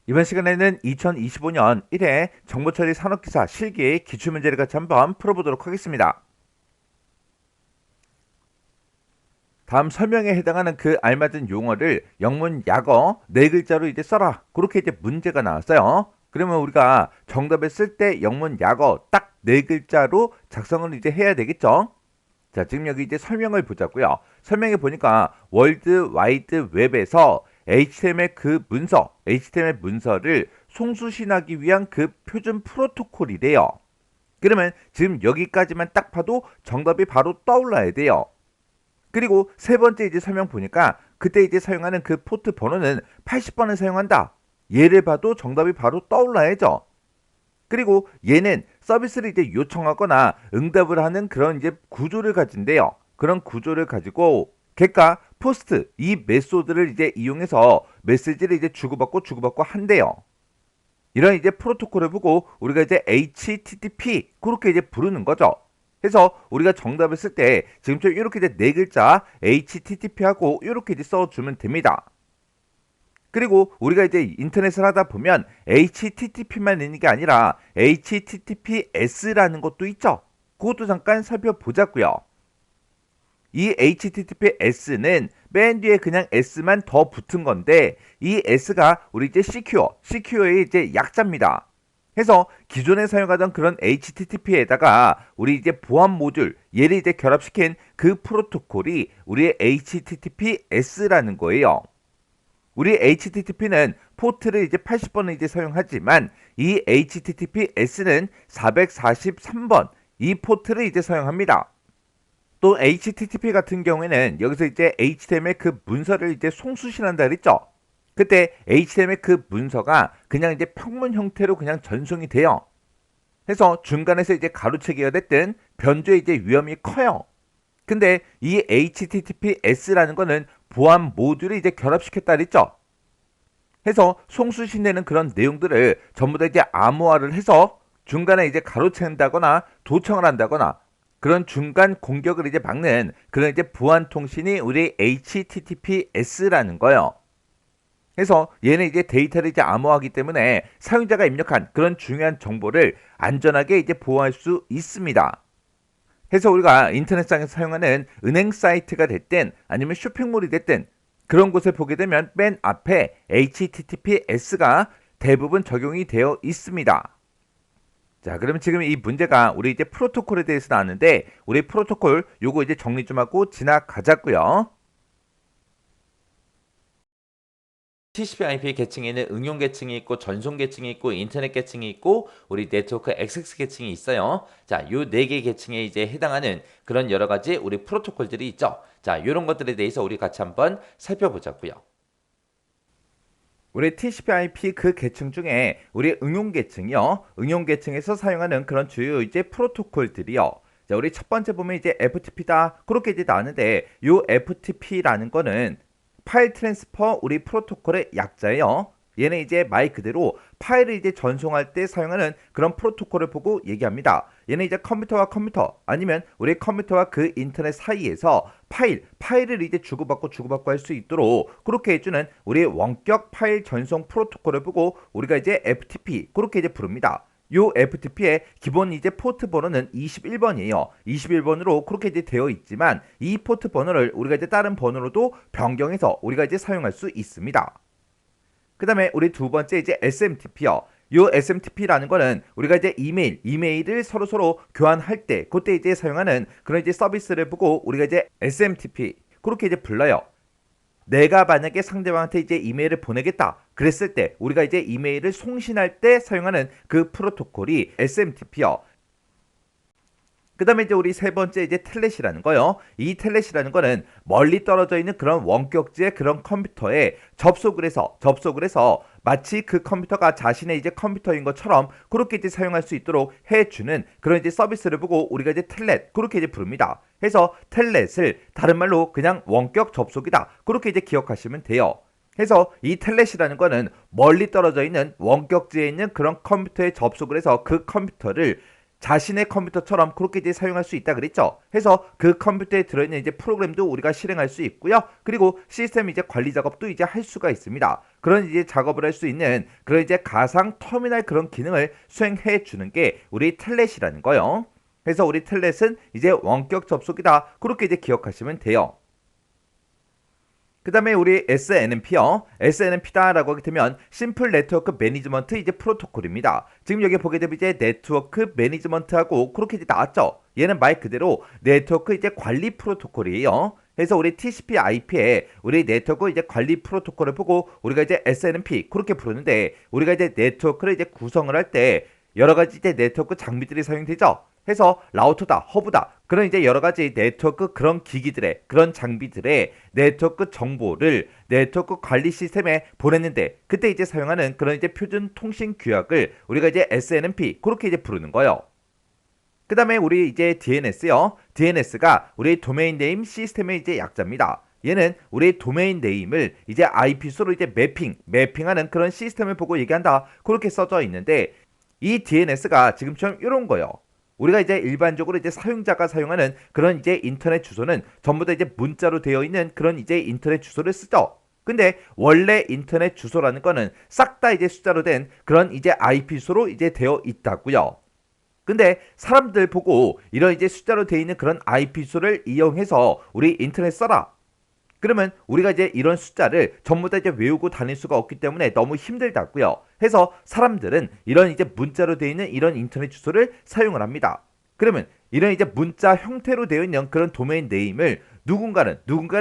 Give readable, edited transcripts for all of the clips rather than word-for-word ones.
이번 시간에는 2025년 1회 정보처리 산업기사 실기 기출문제를 같이 한번 풀어보도록 하겠습니다. 다음 설명에 해당하는 그 알맞은 용어를 영문 약어 네 글자로 이제 써라. 그렇게 이제 문제가 나왔어요. 그러면 우리가 정답을 쓸 때 영문 약어 딱 네 글자로 작성을 이제 해야 되겠죠? 자, 지금 여기 이제 설명을 보자고요. 설명해 보니까 월드 와이드 웹에서 HTML 문서를 송수신하기 위한 그 표준 프로토콜이래요. 그러면 지금 여기까지만 딱 봐도 정답이 바로 떠올라야 돼요. 그리고 세 번째 이제 설명 보니까 그때 이제 사용하는 그 포트 번호는 80번을 사용한다. 얘를 봐도 정답이 바로 떠올라야죠. 그리고 얘는 서비스를 이제 요청하거나 응답을 하는 그런 이제 구조를 가진대요. 그런 구조를 가지고 겟과 포스트 이 메소드를 이제 이용해서 메시지를 이제 주고받고 한대요. 이런 이제 프로토콜을 보고 우리가 이제 HTTP 그렇게 이제 부르는 거죠. 그래서 우리가 정답을 쓸 때 지금처럼 이렇게 이제 네 글자 HTTP하고 이렇게 이제 써주면 됩니다. 그리고 우리가 이제 인터넷을 하다 보면 HTTP만 있는 게 아니라 HTTPS라는 것도 있죠. 그것도 잠깐 살펴보자고요. 이 HTTPS는 맨 뒤에 그냥 S만 더 붙은 건데 이 S가 우리 이제 Secure의 이제 약자입니다. 해서 기존에 사용하던 그런 HTTP에다가 우리 이제 보안 모듈 얘를 이제 결합시킨 그 프로토콜이 우리의 HTTPS라는 거예요. 우리 HTTP는 포트를 이제 80번을 이제 사용하지만 이 HTTPS는 443번 이 포트를 이제 사용합니다. 또 HTTP 같은 경우에는 여기서 이제 HTML 그 문서를 이제 송수신한다 그랬죠. 그때 HTML 그 문서가 그냥 이제 평문 형태로 그냥 전송이 돼요. 해서 중간에서 이제 가로채기가 됐든 변조의 이제 위험이 커요. 근데 이 HTTPS라는 거는 보안 모듈을 이제 결합시켰다 그랬죠. 해서 송수신되는 그런 내용들을 전부 다 이제 암호화를 해서 중간에 이제 가로챈다거나 도청을 한다거나 그런 중간 공격을 이제 막는 그런 이제 보안 통신이 우리 HTTPS라는 거예요. 그래서 얘는 이제 데이터를 이제 암호화하기 때문에 사용자가 입력한 그런 중요한 정보를 안전하게 이제 보호할 수 있습니다. 해서 우리가 인터넷상에서 사용하는 은행 사이트가 됐든 아니면 쇼핑몰이 됐든 그런 곳을 보게 되면 맨 앞에 HTTPS가 대부분 적용이 되어 있습니다. 자, 그러면 지금 이 문제가 우리 이제 프로토콜에 대해서 나왔는데 우리 프로토콜 요거 이제 정리 좀 하고 지나가자고요. TCP/IP 계층에는 응용 계층이 있고 전송 계층이 있고 인터넷 계층이 있고 우리 네트워크 XX 계층이 있어요. 자, 요 네 개 계층에 이제 해당하는 그런 여러 가지 우리 프로토콜들이 있죠. 자, 요런 것들에 대해서 우리 같이 한번 살펴보자고요. 우리 TCP/IP 그 계층 중에 우리 응용 계층이요. 응용 계층에서 사용하는 그런 주요 이제 프로토콜들이요. 자, 우리 첫 번째 보면 이제 FTP다. 그렇게 이제 나왔는데 요 FTP라는 거는 파일 트랜스퍼 우리 프로토콜의 약자예요. 얘는 이제 말 그대로 파일을 이제 전송할 때 사용하는 그런 프로토콜을 보고 얘기합니다. 얘는 이제 컴퓨터와 컴퓨터 아니면 우리 컴퓨터와 그 인터넷 사이에서 파일을 이제 주고받고 할 수 있도록 그렇게 해주는 우리의 원격 파일 전송 프로토콜을 보고 우리가 이제 FTP 그렇게 이제 부릅니다. 요 FTP의 기본 이제 포트 번호는 21번이에요. 21번으로 그렇게 이제 되어 있지만 이 포트 번호를 우리가 이제 다른 번호로도 변경해서 우리가 이제 사용할 수 있습니다. 그 다음에 우리 두 번째 이제 SMTP요. 요 SMTP라는 거는 우리가 이제 이메일을 서로 교환할 때 그때 이제 사용하는 그런 이제 서비스를 보고 우리가 이제 SMTP 그렇게 이제 불러요. 내가 만약에 상대방한테 이제 이메일을 보내겠다 그랬을 때 우리가 이제 이메일을 송신할 때 사용하는 그 프로토콜이 SMTP요. 그 다음에 이제 우리 세 번째 이제 텔넷이라는 거요. 이 텔넷이라는 거는 멀리 떨어져 있는 그런 원격지의 그런 컴퓨터에 접속을 해서 마치 그 컴퓨터가 자신의 이제 컴퓨터인 것처럼 그렇게 이제 사용할 수 있도록 해주는 그런 이제 서비스를 보고 우리가 이제 텔넷 그렇게 이제 부릅니다. 해서 텔넷을 다른 말로 그냥 원격 접속이다 그렇게 이제 기억하시면 돼요. 해서 이 텔넷이라는 거는 멀리 떨어져 있는 원격지에 있는 그런 컴퓨터에 접속을 해서 그 컴퓨터를 자신의 컴퓨터처럼 그렇게 이제 사용할 수 있다 그랬죠. 해서 그 컴퓨터에 들어있는 이제 프로그램도 우리가 실행할 수 있고요. 그리고 시스템 이제 관리 작업도 이제 할 수가 있습니다. 그런 이제 작업을 할 수 있는 그런 이제 가상 터미널 그런 기능을 수행해 주는 게 우리 텔넷이라는 거요. 그래서 우리 텔넷은 이제 원격 접속이다. 그렇게 이제 기억하시면 돼요. 그 다음에 우리 SNMP요. SNMP다라고 하게 되면 심플 네트워크 매니지먼트 이제 프로토콜입니다. 지금 여기 보게 되면 이제 네트워크 매니지먼트하고 그렇게 이제 나왔죠. 얘는 말 그대로 네트워크 이제 관리 프로토콜이에요. 그래서 우리 TCP/IP에 우리 네트워크 이제 관리 프로토콜을 보고 우리가 이제 SNMP 그렇게 부르는데 우리가 이제 네트워크를 이제 구성을 할 때 여러 가지 이제 네트워크 장비들이 사용되죠. 해서 라우터다, 허브다 그런 이제 여러 가지 네트워크 그런 기기들의 그런 장비들의 네트워크 정보를 네트워크 관리 시스템에 보냈는데 그때 이제 사용하는 그런 이제 표준 통신 규약을 우리가 이제 SNMP 그렇게 이제 부르는 거예요. 그 다음에 우리 이제 DNS요. DNS가 우리 도메인 네임 시스템의 이제 약자입니다. 얘는 우리 도메인 네임을 이제 IP수로 이제 매핑하는 그런 시스템을 보고 얘기한다. 그렇게 써져 있는데 이 DNS가 지금처럼 이런 거예요. 우리가 이제 일반적으로 이제 사용자가 사용하는 그런 이제 인터넷 주소는 전부 다 이제 문자로 되어 있는 그런 이제 인터넷 주소를 쓰죠. 근데 원래 인터넷 주소라는 거는 싹 다 이제 숫자로 된 그런 이제 IP수로 이제 되어 있다고요. 근데 사람들 보고 이런 이제 숫자로 되어 있는 그런 IP수를 이용해서 우리 인터넷 써라. 그러면 우리가 이제 이런 숫자를 전부 다 이제 외우고 다닐 수가 없기 때문에 너무 힘들다고요. 해서 사람들은 이런 이제 문자로 되어 있는 이런 인터넷 주소를 사용을 합니다. 그러면 이런 이제 문자 형태로 되어 있는 그런 도메인 네임을 누군가는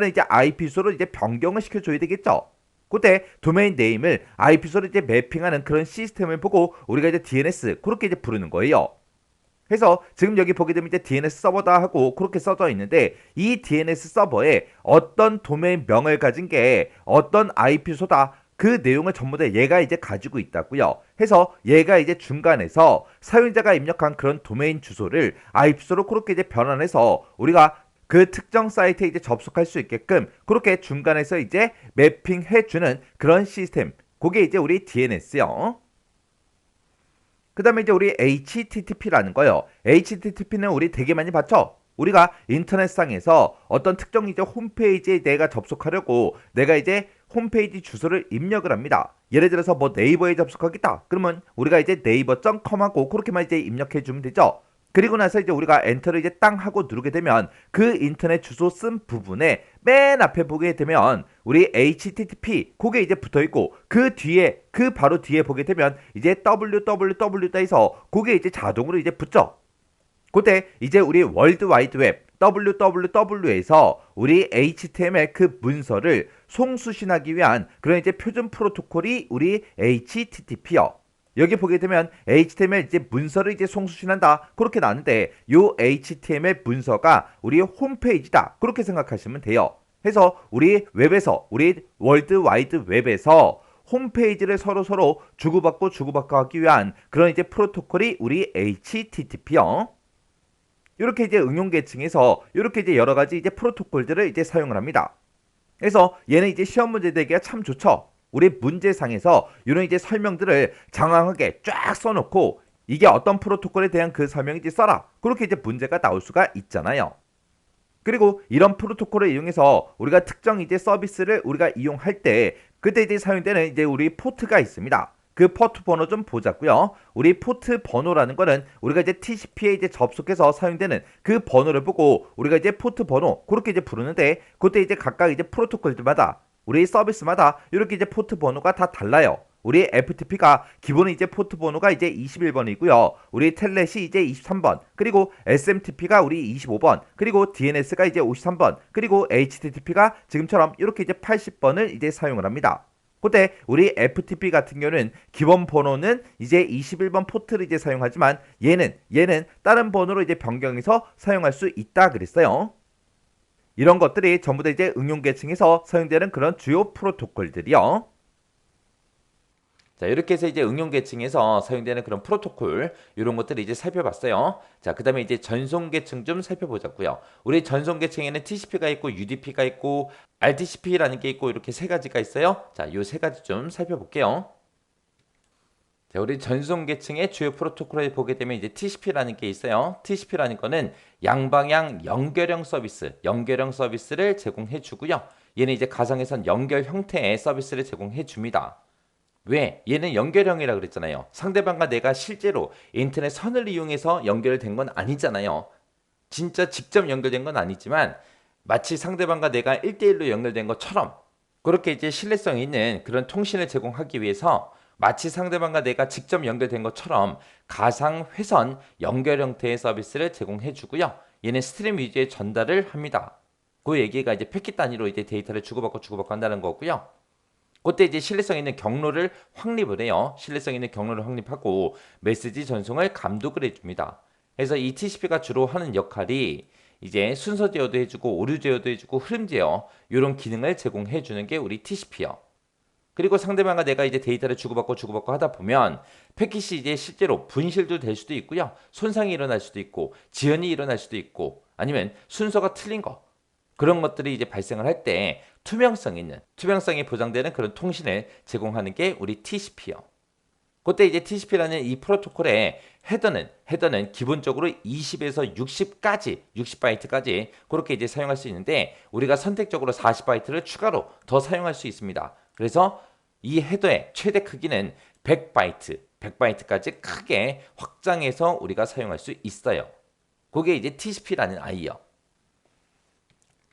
이제 IP수로 이제 변경을 시켜줘야 되겠죠. 그때 도메인 네임을 IP수로 이제 매핑하는 그런 시스템을 보고 우리가 이제 DNS 그렇게 이제 부르는 거예요. 그래서 지금 여기 보게 되면 이제 DNS 서버다 하고 그렇게 써져 있는데 이 DNS 서버에 어떤 도메인 명을 가진 게 어떤 IP소다 그 내용을 전부 다 얘가 이제 가지고 있다고요. 해서 얘가 이제 중간에서 사용자가 입력한 그런 도메인 주소를 IP소로 그렇게 이제 변환해서 우리가 그 특정 사이트에 이제 접속할 수 있게끔 그렇게 중간에서 이제 매핑해주는 그런 시스템. 그게 이제 우리 DNS요. 그 다음에 이제 우리 HTTP라는 거예요. HTTP는 우리 되게 많이 봤죠? 우리가 인터넷상에서 어떤 특정 이제 홈페이지에 내가 접속하려고 내가 이제 홈페이지 주소를 입력을 합니다. 예를 들어서 뭐 네이버에 접속하겠다. 그러면 우리가 이제 네이버.com 하고 그렇게만 이제 입력해 주면 되죠. 그리고 나서 이제 우리가 엔터를 이제 땅 하고 누르게 되면 그 인터넷 주소 쓴 부분에 맨 앞에 보게 되면 우리 HTTP 그게 이제 붙어 있고 그 뒤에 그 바로 뒤에 보게 되면 이제 www 해서 그게 이제 자동으로 이제 붙죠. 그때 이제 우리 월드와이드웹 www에서 우리 HTML 그 문서를 송수신하기 위한 그런 이제 표준 프로토콜이 우리 HTTP요. 여기 보게 되면 HTML 이제 문서를 이제 송수신한다 그렇게 나왔는데 요 HTML 문서가 우리 홈페이지다 그렇게 생각하시면 돼요. 해서 우리 웹에서 우리 월드와이드 웹에서 홈페이지를 서로 주고받고 하기 위한 그런 이제 프로토콜이 우리 HTTP요. 이렇게 이제 응용 계층에서 이렇게 이제 여러 가지 이제 프로토콜들을 이제 사용을 합니다. 그래서 얘는 이제 시험 문제 되기가 참 좋죠. 우리 문제상에서 이런 이제 설명들을 장황하게 쫙 써놓고 이게 어떤 프로토콜에 대한 그 설명인지 써라. 그렇게 이제 문제가 나올 수가 있잖아요. 그리고 이런 프로토콜을 이용해서 우리가 특정 이제 서비스를 우리가 이용할 때 그때 이제 사용되는 이제 우리 포트가 있습니다. 그 포트 번호 좀 보자고요. 우리 포트 번호라는 거는 우리가 이제 TCP에 이제 접속해서 사용되는 그 번호를 보고 우리가 이제 포트 번호 그렇게 이제 부르는데 그때 이제 각각 이제 프로토콜들마다 우리 서비스마다 이렇게 이제 포트 번호가 다 달라요. 우리 FTP가 기본은 이제 포트 번호가 이제 21번이고요. 우리 텔넷이 이제 23번, 그리고 SMTP가 우리 25번, 그리고 DNS가 이제 53번, 그리고 HTTP가 지금처럼 이렇게 이제 80번을 이제 사용을 합니다. 그때 우리 FTP 같은 경우는 기본 번호는 이제 21번 포트를 이제 사용하지만 얘는 다른 번호로 이제 변경해서 사용할 수 있다 그랬어요. 이런 것들이 전부 다 이제 응용 계층에서 사용되는 그런 주요 프로토콜들이요. 자, 이렇게 해서 이제 응용 계층에서 사용되는 그런 프로토콜 이런 것들을 이제 살펴봤어요. 자, 그다음에 이제 전송 계층 좀 살펴보자고요. 우리 전송 계층에는 TCP가 있고 UDP가 있고 RTCP라는 게 있고 이렇게 세 가지가 있어요. 자, 요 세 가지 좀 살펴볼게요. 자, 우리 전송 계층의 주요 프로토콜을 보게 되면 이제 TCP라는 게 있어요. TCP라는 거는 양방향 연결형 서비스, 연결형 서비스를 제공해 주고요. 얘는 이제 가상회선 연결 형태의 서비스를 제공해 줍니다. 왜? 얘는 연결형이라 그랬잖아요. 상대방과 내가 실제로 인터넷 선을 이용해서 연결된 건 아니잖아요. 진짜 직접 연결된 건 아니지만 마치 상대방과 내가 1대1로 연결된 것처럼 그렇게 이제 신뢰성 있는 그런 통신을 제공하기 위해서 마치 상대방과 내가 직접 연결된 것처럼 가상 회선 연결 형태의 서비스를 제공해 주고요. 얘는 스트림 위주의 전달을 합니다. 그 얘기가 이제 패킷 단위로 이제 데이터를 주고받고 한다는 거고요. 그때 이제 신뢰성 있는 경로를 확립을 해요. 신뢰성 있는 경로를 확립하고 메시지 전송을 감독을 해줍니다. 그래서 이 TCP가 주로 하는 역할이 이제 순서 제어도 해주고 오류 제어도 해주고 흐름 제어 이런 기능을 제공해주는 게 우리 TCP요. 그리고 상대방과 내가 이제 데이터를 주고받고 하다 보면 패킷이 이제 실제로 분실도 될 수도 있고요. 손상이 일어날 수도 있고 지연이 일어날 수도 있고 아니면 순서가 틀린 거 그런 것들이 이제 발생을 할 때 투명성이 보장되는 그런 통신을 제공하는 게 우리 TCP요. 그때 이제 TCP라는 이 프로토콜의 헤더는 기본적으로 20에서 60바이트까지 그렇게 이제 사용할 수 있는데 우리가 선택적으로 40바이트를 추가로 더 사용할 수 있습니다. 그래서 이 헤더의 최대 크기는 100바이트까지 크게 확장해서 우리가 사용할 수 있어요. 그게 이제 TCP라는 아이요.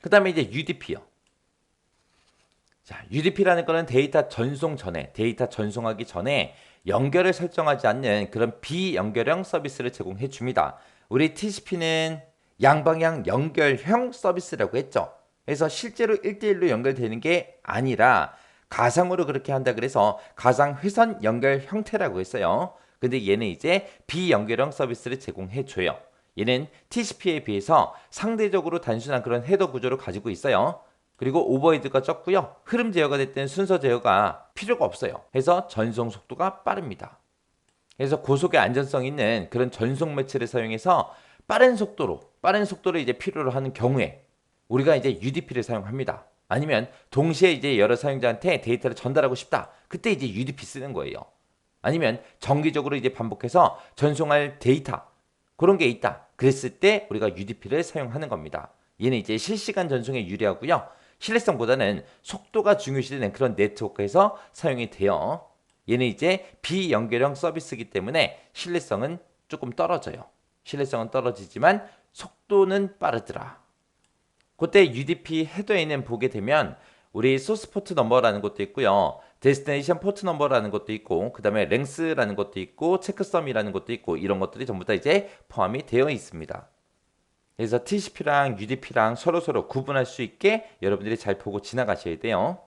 그 다음에 이제 UDP요. 자, UDP라는 거는 데이터 전송하기 전에 연결을 설정하지 않는 그런 비연결형 서비스를 제공해 줍니다. 우리 TCP는 양방향 연결형 서비스라고 했죠. 그래서 실제로 1대1로 연결되는 게 아니라 가상으로 그렇게 한다 그래서 가상 회선 연결 형태라고 했어요. 근데 얘는 이제 비연결형 서비스를 제공해 줘요. 얘는 TCP에 비해서 상대적으로 단순한 그런 헤더 구조를 가지고 있어요. 그리고 오버헤드가 적고요. 흐름 제어가 됐든 순서 제어가 필요가 없어요. 그래서 전송 속도가 빠릅니다. 그래서 고속의 안전성 있는 그런 전송 매체를 사용해서 빠른 속도를 이제 필요로 하는 경우에 우리가 이제 UDP를 사용합니다. 아니면 동시에 이제 여러 사용자한테 데이터를 전달하고 싶다. 그때 이제 UDP 쓰는 거예요. 아니면 정기적으로 이제 반복해서 전송할 데이터 그런 게 있다. 그랬을 때 우리가 UDP를 사용하는 겁니다. 얘는 이제 실시간 전송에 유리하고요. 신뢰성보다는 속도가 중요시되는 그런 네트워크에서 사용이 돼요. 얘는 이제 비연결형 서비스이기 때문에 신뢰성은 조금 떨어져요. 신뢰성은 떨어지지만 속도는 빠르더라. 그때 UDP 헤더에는 보게 되면 우리 소스 포트 넘버라는 것도 있고요. 데스티네이션 포트 넘버라는 것도 있고 그 다음에 랭스라는 것도 있고 체크썸이라는 것도 있고 이런 것들이 전부 다 이제 포함이 되어 있습니다. 그래서 TCP랑 UDP랑 서로 구분할 수 있게 여러분들이 잘 보고 지나가셔야 돼요.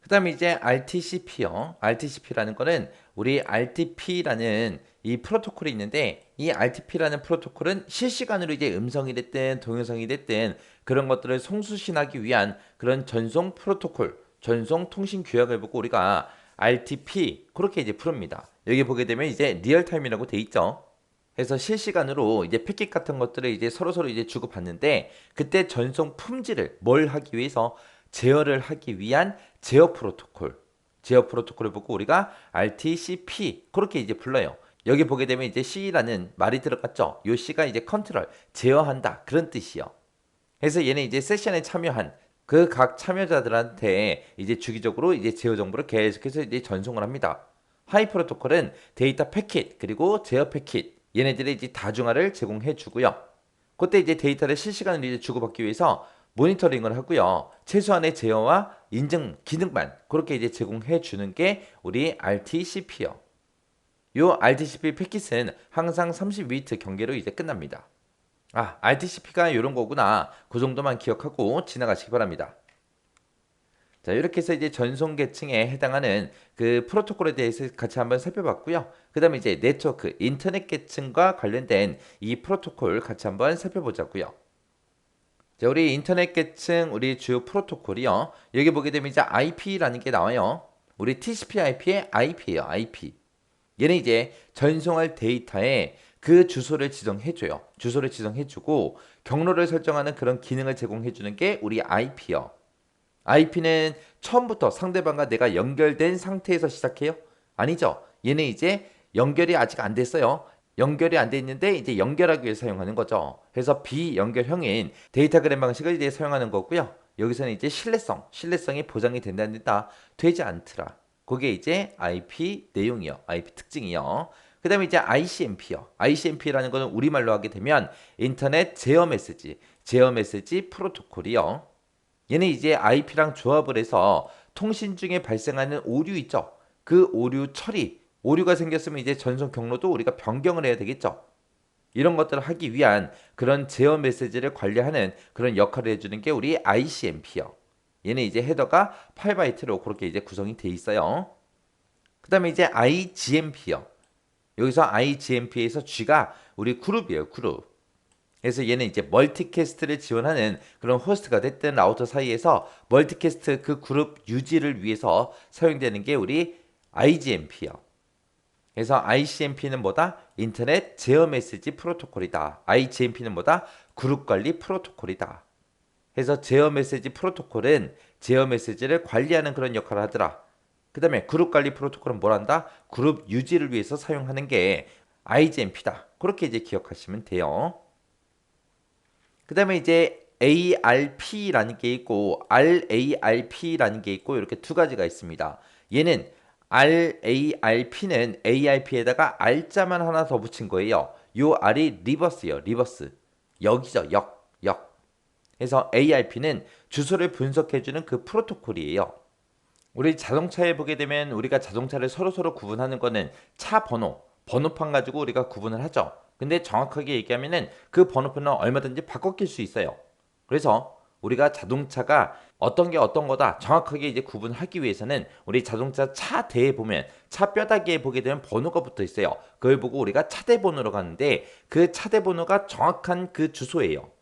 그 다음에 이제 RTCP요. RTCP라는 거는 우리 RTP라는 이 프로토콜이 있는데 이 RTP라는 프로토콜은 실시간으로 이제 음성이 됐든 동영상이 됐든 그런 것들을 송수신하기 위한 그런 전송 프로토콜, 전송 통신 규약을 보고 우리가 RTP 그렇게 이제 부릅니다. 여기 보게 되면 이제 리얼타임이라고 돼 있죠. 그래서 실시간으로 이제 패킷 같은 것들을 이제 서로 이제 주고받는데 그때 전송 품질을 뭘 하기 위해서 제어를 하기 위한 제어 프로토콜을 보고 우리가 RTCP 그렇게 이제 불러요. 여기 보게 되면 이제 C라는 말이 들어갔죠. 요 C가 이제 컨트롤, 제어한다 그런 뜻이요. 그래서 얘는 이제 세션에 참여한 그 각 참여자들한테 이제 주기적으로 이제 제어 정보를 계속해서 이제 전송을 합니다. 하이 프로토콜은 데이터 패킷 그리고 제어 패킷 얘네들의 이제 다중화를 제공해 주고요. 그때 이제 데이터를 실시간으로 이제 주고받기 위해서 모니터링을 하고요. 최소한의 제어와 인증 기능만 그렇게 이제 제공해 주는 게 우리 RTCP요. 요 RTCP 패킷은 항상 30위트 경계로 이제 끝납니다. 아, RTCP가 이런 거구나. 그 정도만 기억하고 지나가시기 바랍니다. 자, 이렇게 해서 이제 전송 계층에 해당하는 그 프로토콜에 대해서 같이 한번 살펴봤고요. 그 다음에 이제 네트워크, 인터넷 계층과 관련된 이 프로토콜 같이 한번 살펴보자고요. 자, 우리 인터넷 계층, 우리 주요 프로토콜이요. 여기 보게 되면 이제 IP라는 게 나와요. 우리 TCP/IP의 IP예요, IP. 얘는 이제 전송할 데이터에 그 주소를 지정해줘요. 주소를 지정해주고 경로를 설정하는 그런 기능을 제공해주는 게 우리 IP요. IP는 처음부터 상대방과 내가 연결된 상태에서 시작해요. 아니죠. 얘는 이제 연결이 아직 안 됐어요. 연결이 안 돼 있는데 이제 연결하기 위해 사용하는 거죠. 그래서 비연결형인 데이터그램 방식을 이제 사용하는 거고요. 여기서는 이제 신뢰성이 보장이 된다, 되지 않더라. 그게 이제 IP 내용이요. IP 특징이요. 그 다음에 이제 ICMP요. ICMP라는 거는 우리말로 하게 되면 인터넷 제어 메시지 프로토콜이요. 얘는 이제 IP랑 조합을 해서 통신 중에 발생하는 오류 있죠. 그 오류 처리, 오류가 생겼으면 이제 전송 경로도 우리가 변경을 해야 되겠죠. 이런 것들을 하기 위한 그런 제어 메시지를 관리하는 그런 역할을 해주는 게 우리 ICMP요. 얘는 이제 헤더가 8바이트로 그렇게 이제 구성이 돼 있어요. 그 다음에 이제 IGMP요. 여기서 IGMP에서 G가 우리 그룹이에요, 그룹. 그래서 얘는 이제 멀티캐스트를 지원하는 그런 호스트가 됐든 라우터 사이에서 멀티캐스트 그 그룹 유지를 위해서 사용되는 게 우리 IGMP요. 그래서 ICMP는 뭐다? 인터넷 제어 메시지 프로토콜이다. IGMP는 뭐다? 그룹 관리 프로토콜이다. 그래서 제어 메시지 프로토콜은 제어 메시지를 관리하는 그런 역할을 하더라. 그 다음에 그룹 관리 프로토콜은 뭘 한다? 그룹 유지를 위해서 사용하는 게 IGMP다. 그렇게 이제 기억하시면 돼요. 그 다음에 이제 ARP라는 게 있고 RARP라는 게 있고 이렇게 두 가지가 있습니다. 얘는 RARP는 ARP에다가 R자만 하나 더 붙인 거예요. 요 R이 리버스예요. 리버스. 역이죠. 역. 그래서 ARP는 주소를 분석해주는 그 프로토콜이에요. 우리 자동차에 보게 되면 우리가 자동차를 서로 구분하는 거는 차 번호판 가지고 우리가 구분을 하죠. 근데 정확하게 얘기하면은 그 번호판은 얼마든지 바꿔 낄 수 있어요. 그래서 우리가 자동차가 어떤 게 어떤 거다 정확하게 이제 구분하기 위해서는 우리 자동차 차대에 보면 차 뼈다귀에 보게 되면 번호가 붙어 있어요. 그걸 보고 우리가 차대 번호로 가는데 그 차대 번호가 정확한 그 주소예요.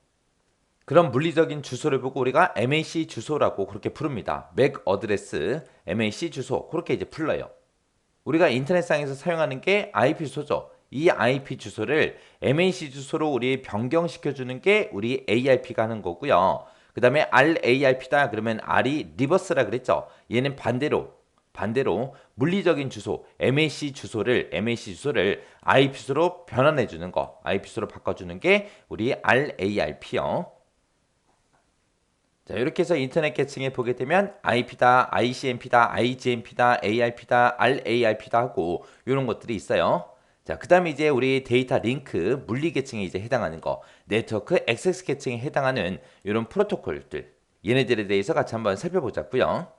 그런 물리적인 주소를 보고 우리가 MAC 주소라고 그렇게 부릅니다. MAC 어드레스, MAC 주소 그렇게 이제 불러요. 우리가 인터넷상에서 사용하는 게 IP 주소죠. 이 IP 주소를 MAC 주소로 우리 변경시켜주는 게 우리 ARP가 하는 거고요. 그 다음에 RARP다 그러면 R이 리버스라 그랬죠. 얘는 반대로 물리적인 주소 MAC 주소를 IP 주소로 변환해 주는 거, IP 주소로 바꿔주는 게 우리 RARP요. 자, 이렇게 해서 인터넷 계층에 보게 되면 IP다, ICMP다, IGMP다, ARP다, RARP다 하고 이런 것들이 있어요. 자, 그 다음에 이제 우리 데이터 링크 물리 계층에 이제 해당하는 거, 네트워크 액세스 계층에 해당하는 이런 프로토콜들, 얘네들에 대해서 같이 한번 살펴보자고요.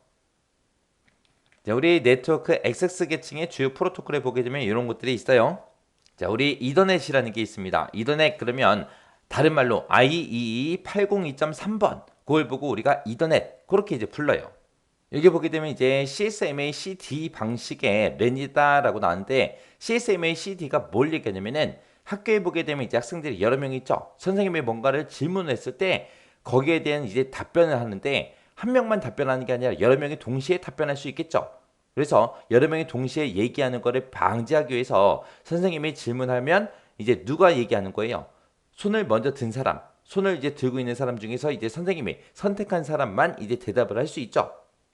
자, 우리 네트워크 액세스 계층의 주요 프로토콜에 보게 되면 이런 것들이 있어요. 자, 우리 이더넷이라는 게 있습니다. 이더넷 그러면 다른 말로 IEEE 802.3번 그걸 보고 우리가 이더넷 그렇게 이제 불러요. 여기 보게 되면 이제 CSMA CD 방식의 랜이다라고 나왔는데 CSMA CD가 뭘 얘기하냐면은 학교에 보게 되면 이제 학생들이 여러 명 있죠. 선생님이 뭔가를 질문을 했을 때 거기에 대한 이제 답변을 하는데 한 명만 답변하는 게 아니라 여러 명이 동시에 답변할 수 있겠죠. 그래서 여러 명이 동시에 얘기하는 거를 방지하기 위해서 선생님이 질문하면 이제 누가 얘기하는 거예요? 손을 먼저 든 사람, 손을 이제 들고 있는 사람 중에서 이제 선생님이 선택한 사람만 이제 대답을 할 수 있죠.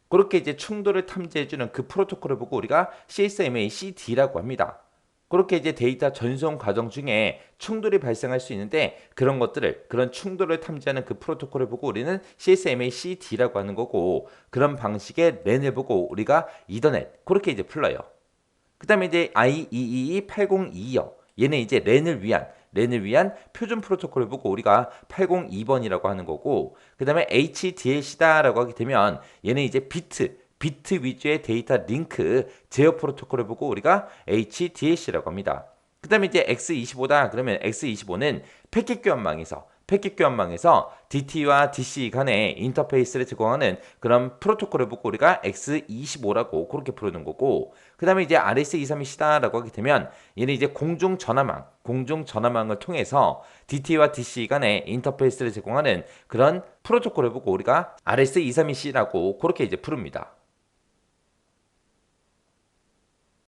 그렇게 이제 충돌을 탐지해주는 그 프로토콜을 보고 우리가 CSMA CD라고 합니다. 그렇게 이제 데이터 전송 과정 중에 충돌이 발생할 수 있는데 그런 충돌을 탐지하는 그 프로토콜을 보고 우리는 CSMA CD라고 하는 거고 그런 방식의 랜을 보고 우리가 이더넷 그렇게 이제 불러요. 그 다음에 이제 IEEE 802요. 얘는 이제 랜을 위한 표준 프로토콜을 보고 우리가 802번이라고 하는 거고 그 다음에 HDLC다라고 하게 되면 얘는 이제 비트 위주의 데이터 링크 제어 프로토콜을 보고 우리가 HDLC라고 합니다. 그 다음에 이제 X25다 그러면 X25는 패킷 교환망에서 DT와 DC 간의 인터페이스를 제공하는 그런 프로토콜을 보고 우리가 X25라고 그렇게 부르는 거고 그 다음에 이제 RS232C다라고 하게 되면 얘는 이제 공중전화망을 통해서 DT와 DC 간의 인터페이스를 제공하는 그런 프로토콜을 보고 우리가 RS232C라고 그렇게 이제 부릅니다.